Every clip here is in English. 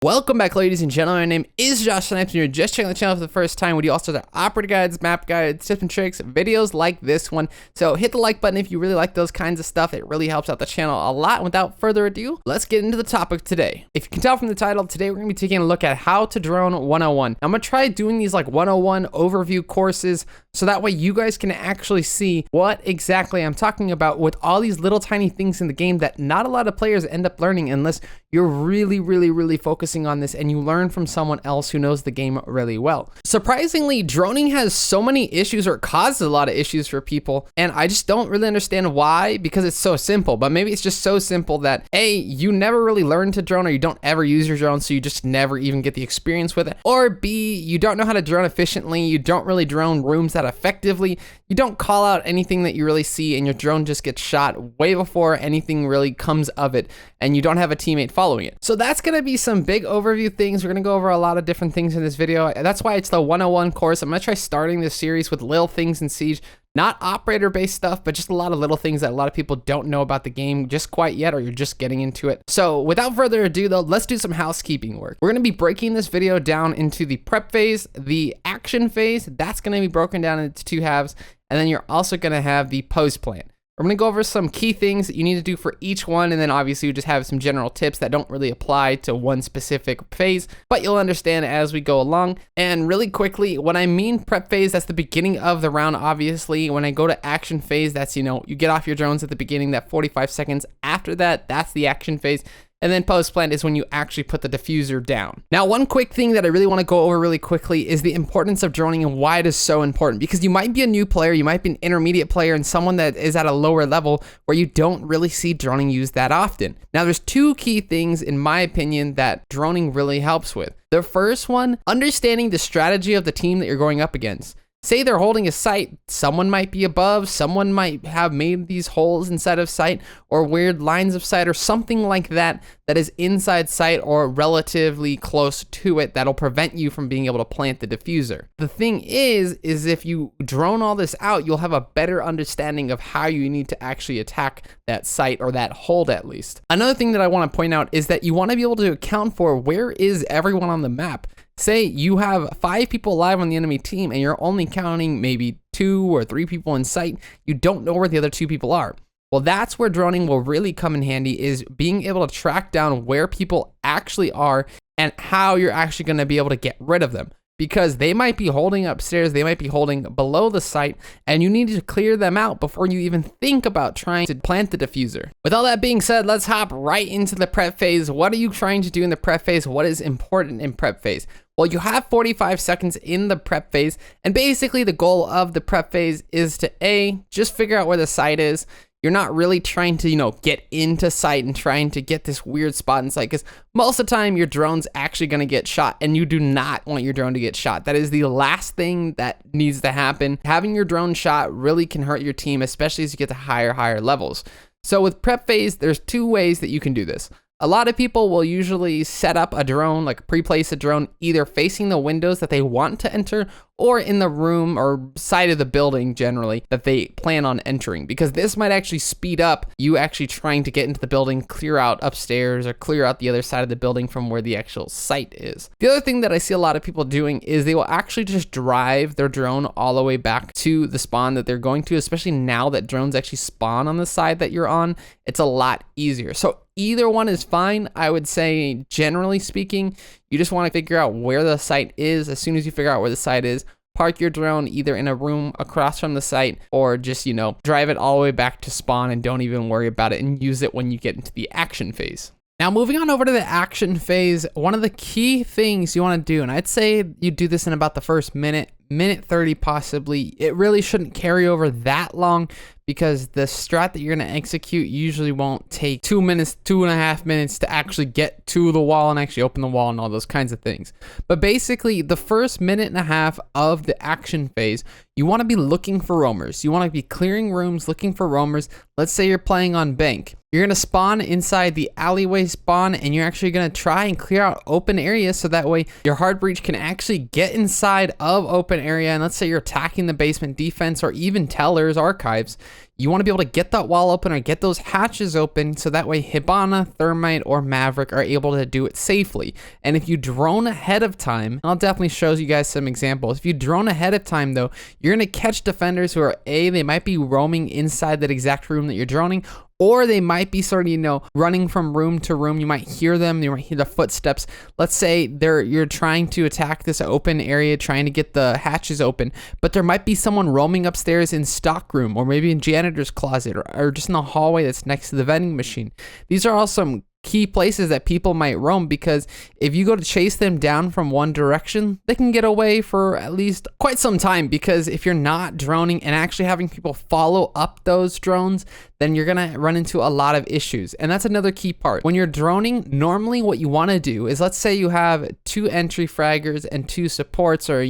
Welcome back, ladies and gentlemen. My name is Joshsnipes, and you're just checking the channel for the first time. We do also the operator guides, map guides, tips and tricks, videos like this one. So hit the like button if you really like those kinds of stuff. It really helps out the channel a lot. Without further ado, let's get into the topic today. If you can tell from the title, today we're going to be taking a look at how to drone 101. I'm going to try doing these like 101 overview courses so that way you guys can actually see what exactly I'm talking about with all these little tiny things in the game that not a lot of players end up learning unless you're really focusing on this and you learn from someone else who knows the game really well. Surprisingly, droning has so many issues, or causes a lot of issues for people, and I just don't really understand why, because it's so simple. But maybe it's just so simple that A, you never really learn to drone, or you don't ever use your drone, so you just never even get the experience with it, or B, you don't know how to drone efficiently, you don't really drone rooms that effectively, you don't call out anything that you really see, and your drone just gets shot way before anything really comes of it, and you don't have a teammate following it. So that's gonna be some big overview things. We're gonna go over a lot of different things in this video. That's why it's the 101 course. I'm gonna try starting this series with little things in Siege, not operator based stuff, but just a lot of little things that a lot of people don't know about the game just quite yet, or you're just getting into it. So without further ado though, let's do some housekeeping work. We're gonna be breaking this video down into the prep phase, the action phase. That's gonna be broken down into two halves. And then you're also gonna have the post plan. We're gonna go over some key things that you need to do for each one, and then obviously you just have some general tips that don't really apply to one specific phase, but you'll understand as we go along. And really quickly, when I mean prep phase, that's the beginning of the round, obviously. When I go to action phase, that's, you know, you get off your drones at the beginning, that 45 seconds after that, that's the action phase. And then post plan is when you actually put the diffuser down. Now, one quick thing that I really want to go over really quickly is the importance of droning and why it is so important, because you might be a new player, you might be an intermediate player, and someone that is at a lower level where you don't really see droning used that often. Now, there's two key things, in my opinion, that droning really helps with. The first one, understanding the strategy of the team that you're going up against. Say they're holding a site, someone might be above, someone might have made these holes inside of sight, or weird lines of sight, or something like that that is inside sight or relatively close to it that'll prevent you from being able to plant the diffuser. The thing is if you drone all this out, you'll have a better understanding of how you need to actually attack that site, or that hold at least. Another thing that I want to point out is that you want to be able to account for where is everyone on the map. Say you have 5 people alive on the enemy team and you're only counting maybe 2 or 3 people in sight. You don't know where the other 2 people are. Well, that's where droning will really come in handy, is being able to track down where people actually are and how you're actually going to be able to get rid of them. Because they might be holding upstairs, they might be holding below the site, and you need to clear them out before you even think about trying to plant the diffuser. With all that being said, let's hop right into the prep phase. What are you trying to do in the prep phase? What is important in prep phase? Well, you have 45 seconds in the prep phase, and basically the goal of the prep phase is to A, just figure out where the site is. You're not really trying to, get into sight and trying to get this weird spot in sight, because most of the time your drone's actually going to get shot, and you do not want your drone to get shot. That is the last thing that needs to happen. Having your drone shot really can hurt your team, especially as you get to higher levels. So with prep phase, there's 2 ways that you can do this. A lot of people will usually set up a drone, like pre-place a drone, either facing the windows that they want to enter, or in the room or side of the building generally that they plan on entering, because this might actually speed up you actually trying to get into the building, clear out upstairs, or clear out the other side of the building from where the actual site is. The other thing that I see a lot of people doing is they will actually just drive their drone all the way back to the spawn that they're going to, especially now that drones actually spawn on the side that you're on. It's a lot easier. So either one is fine. I would say, generally speaking, you just want to figure out where the site is. As soon as you figure out where the site is, park your drone either in a room across from the site, or just, drive it all the way back to spawn and don't even worry about it, and use it when you get into the action phase. Now, moving on over to the action phase, one of the key things you want to do, and I'd say you do this in about the first minute 30 possibly. It really shouldn't carry over that long, because the strat that you're going to execute usually won't take 2 minutes, 2.5 minutes to actually get to the wall and actually open the wall and all those kinds of things. But basically, the first minute and a half of the action phase, you want to be looking for roamers. You want to be clearing rooms, looking for roamers. Let's say you're playing on bank. You're going to spawn inside the alleyway spawn, and you're actually going to try and clear out open areas, so that way your hard breach can actually get inside of open area. And let's say you're attacking the basement defense, or even tellers, archives. you want to be able to get that wall open or get those hatches open so that way Hibana, Thermite, or Maverick are able to do it safely. And if you drone ahead of time, I'll definitely show you guys some examples. If you drone ahead of time though, you're going to catch defenders who are they might be roaming inside that exact room that you're droning, or they might be sort of, running from room to room. You might hear them, you might hear the footsteps. Let's say you're trying to attack this open area, trying to get the hatches open, but there might be someone roaming upstairs in stockroom, or maybe in janitor's closet, or just in the hallway that's next to the vending machine. These are all some key places that people might roam, because if you go to chase them down from one direction, they can get away for at least quite some time, because if you're not droning and actually having people follow up those drones, then you're gonna run into a lot of issues. And that's another key part. When you're droning, normally what you wanna do is, let's say you have 2 entry fraggers and 2 supports, or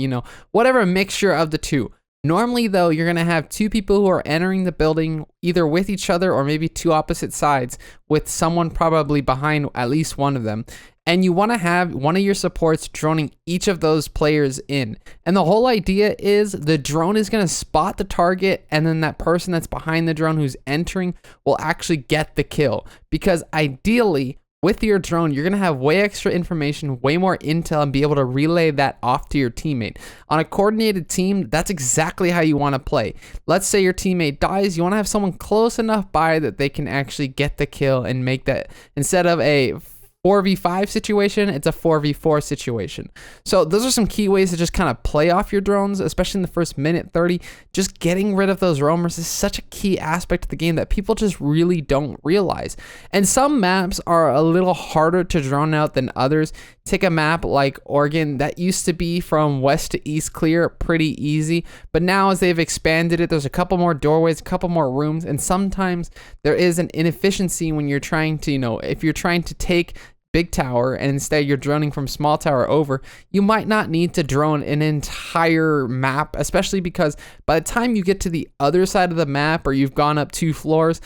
whatever mixture of the two. Normally though, you're gonna have 2 people who are entering the building either with each other or maybe 2 opposite sides, with someone probably behind at least one of them. And you wanna have one of your supports droning each of those players in. And the whole idea is the drone is gonna spot the target, and then that person that's behind the drone who's entering will actually get the kill. Because ideally, with your drone, you're going to have way extra information, way more intel, and be able to relay that off to your teammate. On a coordinated team, that's exactly how you want to play. Let's say your teammate dies, you want to have someone close enough by that they can actually get the kill and make that, instead of a 4v5 situation, it's a 4v4 situation. So those are some key ways to just kind of play off your drones, especially in the first minute 30. Just getting rid of those roamers is such a key aspect of the game that people just really don't realize. And some maps are a little harder to drone out than others. Take a map like Oregon, that used to be from west to east clear, pretty easy. But now as they've expanded it, there's a couple more doorways, a couple more rooms, and sometimes there is an inefficiency when you're trying to, if you're trying to take big tower and instead you're droning from small tower over, you might not need to drone an entire map, especially because by the time you get to the other side of the map, or you've gone up 2 floors,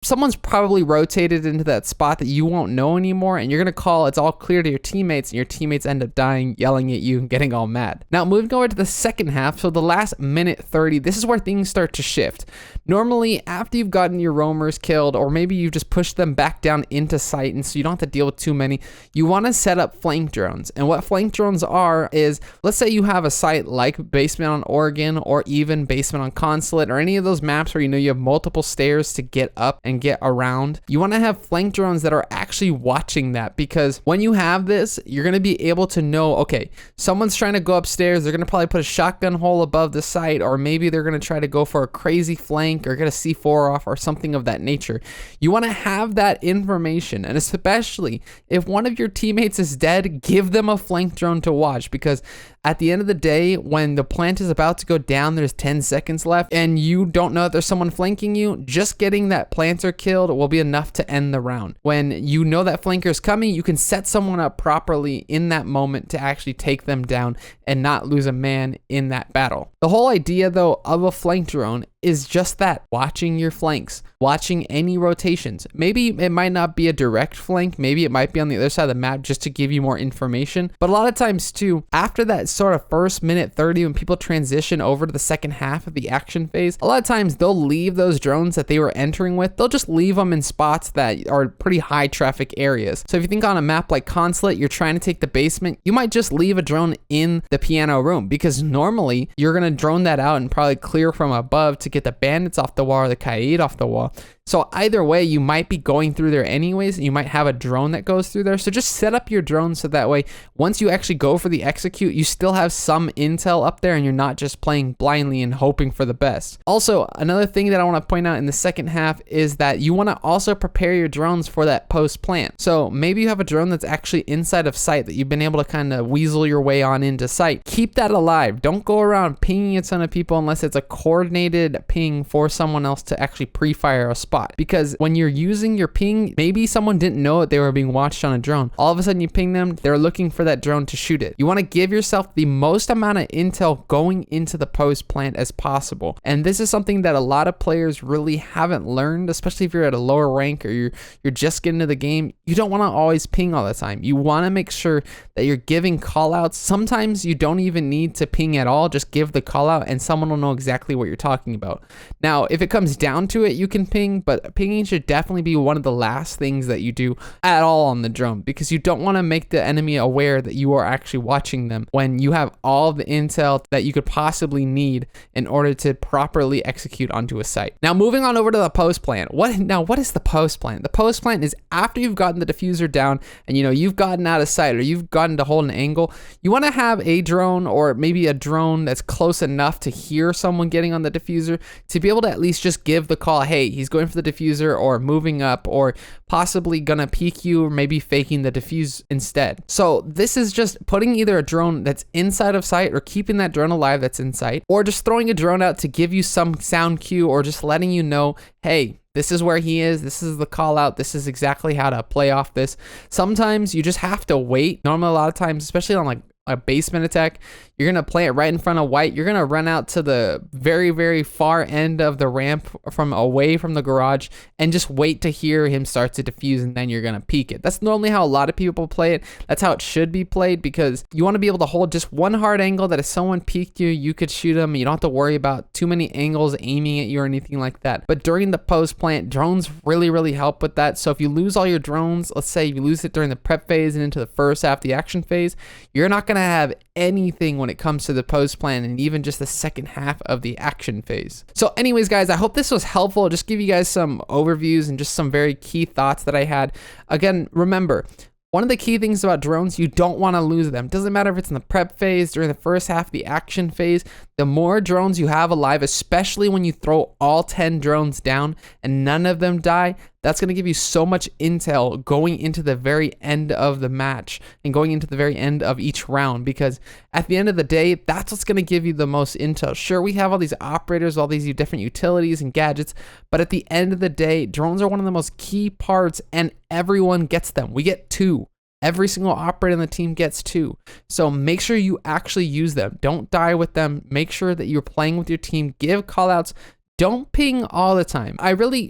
someone's probably rotated into that spot that you won't know anymore, and you're gonna call it's all clear to your teammates, and your teammates end up dying, yelling at you, and getting all mad. Now moving over to the second half, so the last minute 30, this is where things start to shift. Normally, after you've gotten your roamers killed, or maybe you've just pushed them back down into sight, and so you don't have to deal with too many, you wanna set up flank drones. And what flank drones are is, let's say you have a site like Basement on Oregon, or even Basement on Consulate, or any of those maps where you have multiple stairs to get up and get around. You want to have flank drones that are actually watching that, because when you have this, you're going to be able to know, okay, someone's trying to go upstairs, they're going to probably put a shotgun hole above the site, or maybe they're going to try to go for a crazy flank or get a C4 off or something of that nature. You want to have that information, and especially if one of your teammates is dead, give them a flank drone to watch, because at the end of the day, when the plant is about to go down, there's 10 seconds left, and you don't know that there's someone flanking you, just getting that planter killed will be enough to end the round. When you know that flanker is coming, you can set someone up properly in that moment to actually take them down and not lose a man in that battle. The whole idea, though, of a flank drone is just that, watching your flanks, watching any rotations. Maybe it might not be a direct flank, maybe it might be on the other side of the map just to give you more information. But a lot of times too, after that sort of first minute 30, when people transition over to the second half of the action phase, a lot of times they'll leave those drones that they were entering with, they'll just leave them in spots that are pretty high traffic areas. So if you think on a map like Consulate, you're trying to take the basement, you might just leave a drone in the piano room, because normally you're gonna drone that out and probably clear from above to get the bandits off the wall or the Kaid off the wall. So either way, you might be going through there anyways, and you might have a drone that goes through there. So just set up your drone so that way, once you actually go for the execute, you still have some intel up there and you're not just playing blindly and hoping for the best. Also, another thing that I want to point out in the second half is that you want to also prepare your drones for that post plant. So maybe you have a drone that's actually inside of sight that you've been able to kind of weasel your way on into sight. Keep that alive. Don't go around pinging a ton of people unless it's a coordinated ping for someone else to actually pre-fire a spot spot, because when you're using your ping, maybe someone didn't know that they were being watched on a drone. All of a sudden you ping them, they're looking for that drone to shoot it. You want to give yourself the most amount of intel going into the post plant as possible. And this is something that a lot of players really haven't learned, especially if you're at a lower rank or you're just getting into the game. You don't want to always ping all the time. You want to make sure that you're giving call outs. Sometimes you don't even need to ping at all. Just give the call out and someone will know exactly what you're talking about. Now, if it comes down to it, you can ping, but pinging should definitely be one of the last things that you do at all on the drone, because you don't want to make the enemy aware that you are actually watching them when you have all the intel that you could possibly need in order to properly execute onto a site. Now, moving on over to the post plant. What is the post plant? The post plant is after you've gotten the diffuser down and you've gotten out of sight or you've gotten to hold an angle. You want to have a drone, or maybe a drone that's close enough to hear someone getting on the diffuser, to be able to at least just give the call, hey, he's going for the diffuser, or moving up, or possibly gonna peek you, or maybe faking the diffuse instead. So this is just putting either a drone that's inside of sight, or keeping that drone alive that's in sight, or just throwing a drone out to give you some sound cue, or just letting you know, hey, this is where he is. This is the call out. This is exactly how to play off this. Sometimes you just have to wait. Normally, a lot of times, especially on like a basement attack, you're going to play it right in front of white. You're going to run out to the very, very far end of the ramp from away from the garage and just wait to hear him start to defuse, and then you're going to peek it. That's normally how a lot of people play it. That's how it should be played, because you want to be able to hold just one hard angle that if someone peeked you, you could shoot them. You don't have to worry about too many angles aiming at you or anything like that. But during the post plant, drones really, really help with that. So if you lose all your drones, let's say you lose it during the prep phase and into the first half, the action phase, you're not going to have anything when it comes to the post plan and even just the second half of the action phase. So anyways, guys, I hope this was helpful. Just give you guys some overviews and just some very key thoughts that I had. Again, remember, one of the key things about drones, you don't want to lose them. Doesn't matter if it's in the prep phase, during the first half of the action phase. The more drones you have alive, especially when you throw all 10 drones down and none of them die, that's going to give you so much intel going into the very end of the match and going into the very end of each round, because at the end of the day, that's what's going to give you the most intel. Sure, we have all these operators, all these different utilities and gadgets, but at the end of the day, drones are one of the most key parts, and everyone gets them. We get 2. Every single operator on the team gets 2. So make sure you actually use them. Don't die with them. Make sure that you're playing with your team. Give callouts. Don't ping all the time.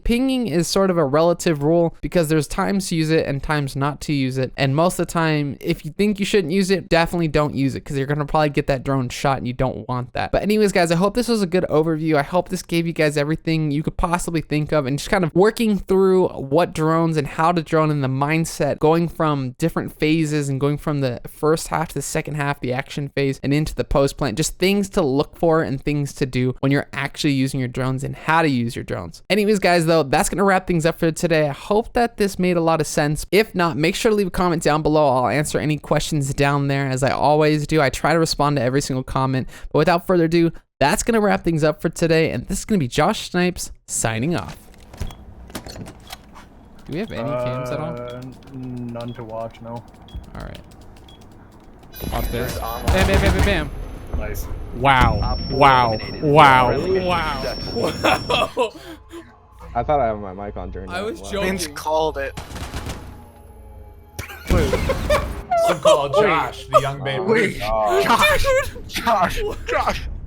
Pinging is sort of a relative rule, because there's times to use it and times not to use it. And most of the time, if you think you shouldn't use it, definitely don't use it, because you're gonna probably get that drone shot and you don't want that. But anyways, guys, I hope this was a good overview. I hope this gave you guys everything you could possibly think of, and just kind of working through what drones and how to drone, and the mindset going from different phases and going from the first half to the second half, the action phase, and into the post plant. Just things to look for and things to do when you're actually using your drones, and how to use your drones. Anyways, guys, though, that's gonna wrap things up for today. I hope that this made a lot of sense. If not, make sure to leave a comment down below. I'll answer any questions down there, as I always do. I try to respond to every single comment. But without further ado, that's gonna wrap things up for today, and this is gonna be Joshsnipes signing off. Do we have any cams at all? None to watch, no. All right. Watch this. Bam, bam, bam, bam, bam. Nice. Wow. Wow. Wow. Wow. I thought I had my mic on during that. I was Wow. joking. Vince called it. Some call Josh, the young baby. Oh, Josh!